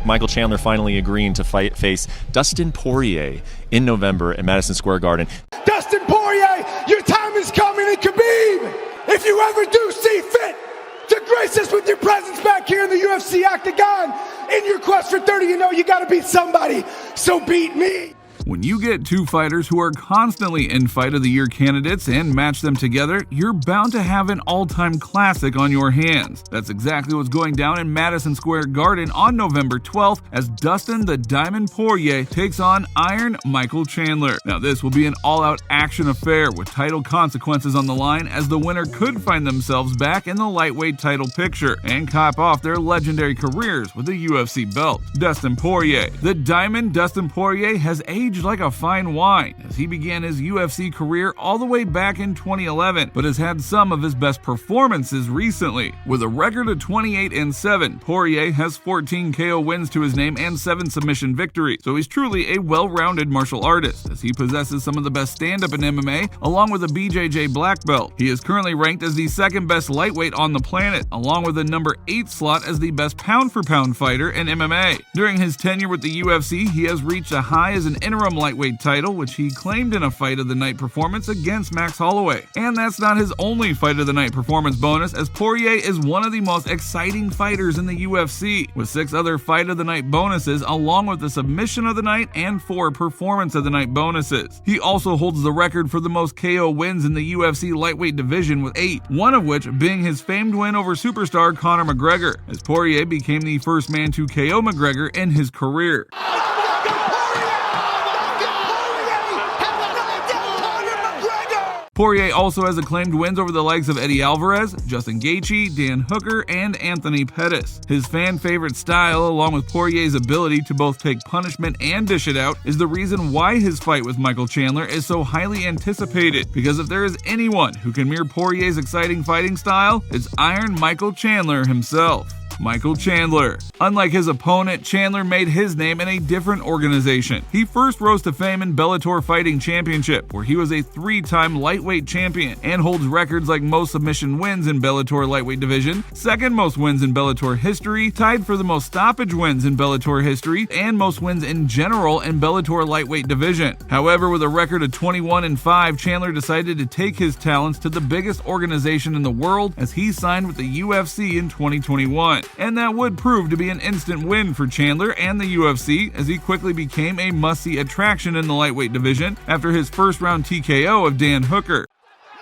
Michael Chandler finally agreeing to face Dustin Poirier in November at Madison Square Garden. Dustin Poirier, your time is coming, and Khabib, if you ever do see fit to grace us with your presence back here in the UFC Octagon, in your quest for 30, you gotta beat somebody, so beat me. When you get two fighters who are constantly in Fight of the Year candidates and match them together, you're bound to have an all-time classic on your hands. That's exactly what's going down in Madison Square Garden on November 12th as Dustin the Diamond Poirier takes on Iron Michael Chandler. Now this will be an all-out action affair with title consequences on the line, as the winner could find themselves back in the lightweight title picture and cap off their legendary careers with a UFC belt. Dustin Poirier. The Diamond Dustin Poirier has aged like a fine wine, as he began his UFC career all the way back in 2011, but has had some of his best performances recently. With a record of 28-7, Poirier has 14 KO wins to his name and 7 submission victories, so he's truly a well-rounded martial artist, as he possesses some of the best stand-up in MMA, along with a BJJ black belt. He is currently ranked as the second best lightweight on the planet, along with the number 8 slot as the best pound-for-pound fighter in MMA. During his tenure with the UFC, he has reached a high as an interim lightweight title, which he claimed in a Fight of the Night performance against Max Holloway. And that's not his only Fight of the Night performance bonus, as Poirier is one of the most exciting fighters in the UFC, with 6 other Fight of the Night bonuses, along with the Submission of the Night and 4 Performance of the Night bonuses. He also holds the record for the most KO wins in the UFC lightweight division with 8, one of which being his famed win over superstar Conor McGregor, as Poirier became the first man to KO McGregor in his career. Poirier also has acclaimed wins over the likes of Eddie Alvarez, Justin Gaethje, Dan Hooker, and Anthony Pettis. His fan-favorite style, along with Poirier's ability to both take punishment and dish it out, is the reason why his fight with Michael Chandler is so highly anticipated, because if there is anyone who can mirror Poirier's exciting fighting style, it's Iron Michael Chandler himself. Michael Chandler. Unlike his opponent, Chandler made his name in a different organization. He first rose to fame in Bellator Fighting Championship, where he was a 3-time lightweight champion and holds records like most submission wins in Bellator lightweight division, second most wins in Bellator history, tied for the most stoppage wins in Bellator history, and most wins in general in Bellator lightweight division. However, with a record of 21-5, Chandler decided to take his talents to the biggest organization in the world, as he signed with the UFC in 2021. And that would prove to be an instant win for Chandler and the UFC, as he quickly became a must-see attraction in the lightweight division after his first-round TKO of Dan Hooker.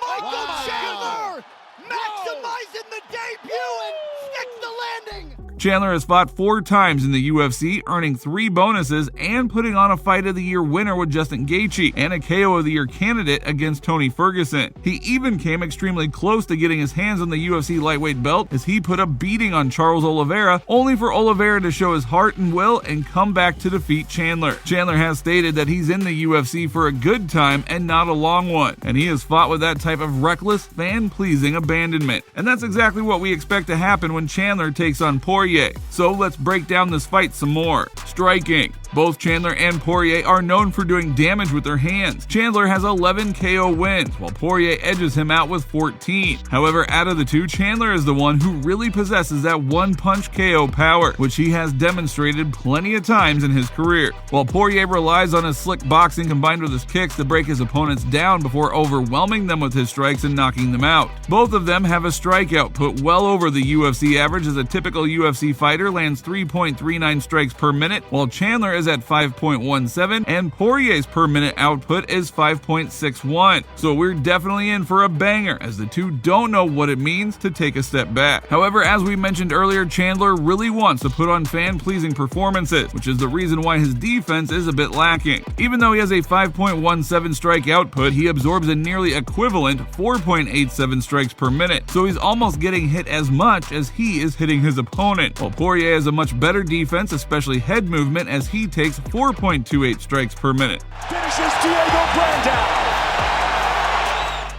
Michael Chandler maximizing the debut and sticks the landing. Chandler has fought 4 times in the UFC, earning 3 bonuses and putting on a Fight of the Year winner with Justin Gaethje and a KO of the Year candidate against Tony Ferguson. He even came extremely close to getting his hands on the UFC lightweight belt, as he put a beating on Charles Oliveira, only for Oliveira to show his heart and will and come back to defeat Chandler. Chandler has stated that he's in the UFC for a good time and not a long one, and he has fought with that type of reckless, fan-pleasing abandonment. And that's exactly what we expect to happen when Chandler takes on Poirier. So let's break down this fight some more. Striking. Both Chandler and Poirier are known for doing damage with their hands. Chandler has 11 KO wins, while Poirier edges him out with 14. However, out of the two, Chandler is the one who really possesses that one-punch KO power, which he has demonstrated plenty of times in his career, while Poirier relies on his slick boxing combined with his kicks to break his opponents down before overwhelming them with his strikes and knocking them out. Both of them have a strike output well over the UFC average, as a typical UFC fighter lands 3.39 strikes per minute, while Chandler is at 5.17 and Poirier's per minute output is 5.61. So we're definitely in for a banger, as the two don't know what it means to take a step back. However, as we mentioned earlier, Chandler really wants to put on fan-pleasing performances, which is the reason why his defense is a bit lacking. Even though he has a 5.17 strike output, he absorbs a nearly equivalent 4.87 strikes per minute, so he's almost getting hit as much as he is hitting his opponent, while Poirier has a much better defense, especially head movement, as he takes 4.28 strikes per minute. Finishes Diego Brandao.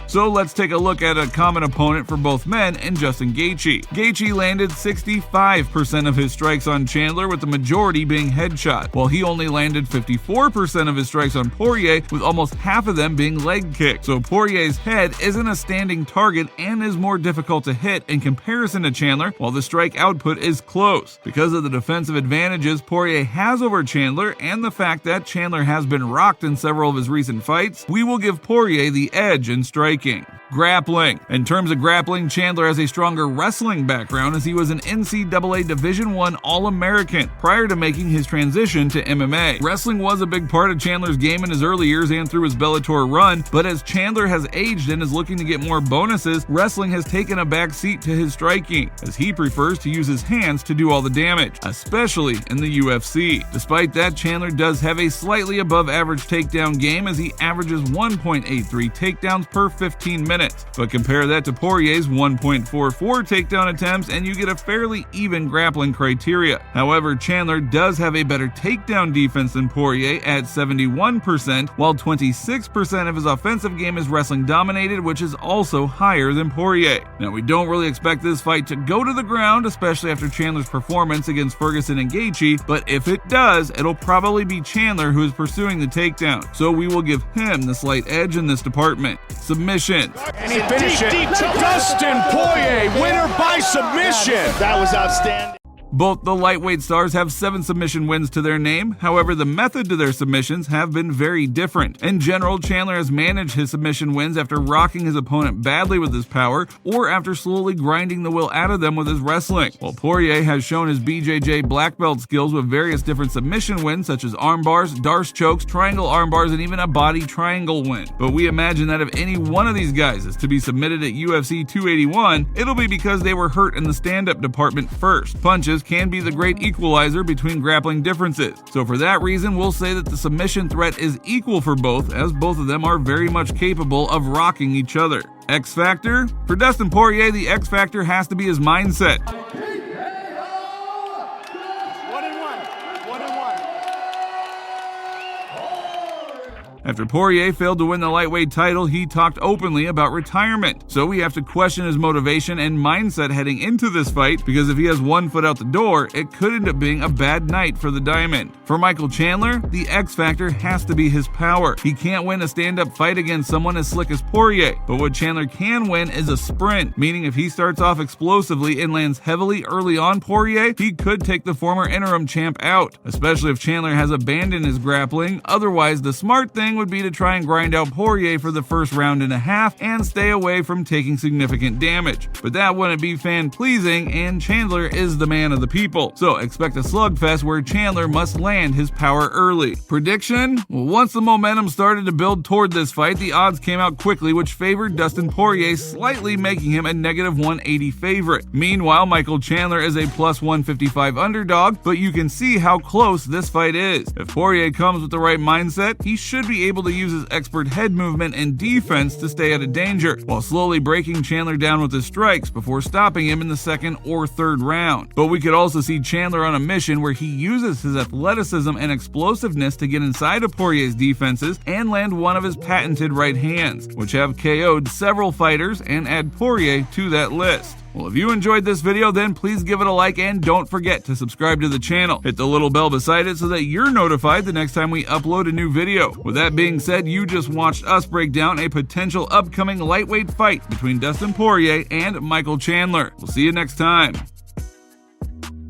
So let's take a look at a common opponent for both men in Justin Gaethje. Gaethje landed 65% of his strikes on Chandler, with the majority being headshot, while he only landed 54% of his strikes on Poirier, with almost half of them being leg kicks. So Poirier's head isn't a standing target and is more difficult to hit in comparison to Chandler, while the strike output is close. Because of the defensive advantages Poirier has over Chandler and the fact that Chandler has been rocked in several of his recent fights, we will give Poirier the edge in striking. Grappling. In terms of grappling, Chandler has a stronger wrestling background, as he was an NCAA Division I All-American prior to making his transition to MMA. Wrestling was a big part of Chandler's game in his early years and through his Bellator run, but as Chandler has aged and is looking to get more bonuses, wrestling has taken a back seat to his striking, as he prefers to use his hands to do all the damage, especially in the UFC. Despite that, Chandler does have a slightly above average takedown game, as he averages 1.83 takedowns per 15 minutes. But compare that to Poirier's 1.44 takedown attempts and you get a fairly even grappling criteria. However, Chandler does have a better takedown defense than Poirier at 71%, while 26% of his offensive game is wrestling dominated, which is also higher than Poirier. Now, we don't really expect this fight to go to the ground, especially after Chandler's performance against Ferguson and Gaethje, but if it does, it'll probably be Chandler who is pursuing the takedown, so we will give him the slight edge in this department. Submission. And he finished it. Dustin Poirier, winner by submission. That was outstanding. Both the lightweight stars have 7 submission wins to their name. However, the method to their submissions have been very different. In general, Chandler has managed his submission wins after rocking his opponent badly with his power or after slowly grinding the will out of them with his wrestling, while Poirier has shown his BJJ black belt skills with various different submission wins such as armbars, Darce chokes, triangle armbars, and even a body triangle win. But we imagine that if any one of these guys is to be submitted at UFC 281, it'll be because they were hurt in the stand-up department first. Punches can be the great equalizer between grappling differences. So for that reason, we'll say that the submission threat is equal for both, as both of them are very much capable of rocking each other. X Factor? For Dustin Poirier, the X Factor has to be his mindset. After Poirier failed to win the lightweight title, he talked openly about retirement. So we have to question his motivation and mindset heading into this fight, because if he has one foot out the door, it could end up being a bad night for the Diamond. For Michael Chandler, the X factor has to be his power. He can't win a stand-up fight against someone as slick as Poirier, but what Chandler can win is a sprint, meaning if he starts off explosively and lands heavily early on Poirier, he could take the former interim champ out, especially if Chandler has abandoned his grappling. Otherwise, the smart thing would be to try and grind out Poirier for the first round and a half and stay away from taking significant damage. But that wouldn't be fan-pleasing, and Chandler is the man of the people. So expect a slugfest where Chandler must land his power early. Prediction? Well, once the momentum started to build toward this fight, the odds came out quickly, which favored Dustin Poirier, slightly making him a -180 favorite. Meanwhile, Michael Chandler is a +155 underdog, but you can see how close this fight is. If Poirier comes with the right mindset, he should be able to use his expert head movement and defense to stay out of danger, while slowly breaking Chandler down with his strikes before stopping him in the second or third round. But we could also see Chandler on a mission where he uses his athleticism and explosiveness to get inside of Poirier's defenses and land one of his patented right hands, which have KO'd several fighters, and add Poirier to that list. Well, if you enjoyed this video, then please give it a like and don't forget to subscribe to the channel. Hit the little bell beside it so that you're notified the next time we upload a new video. With that being said, you just watched us break down a potential upcoming lightweight fight between Dustin Poirier and Michael Chandler. We'll see you next time.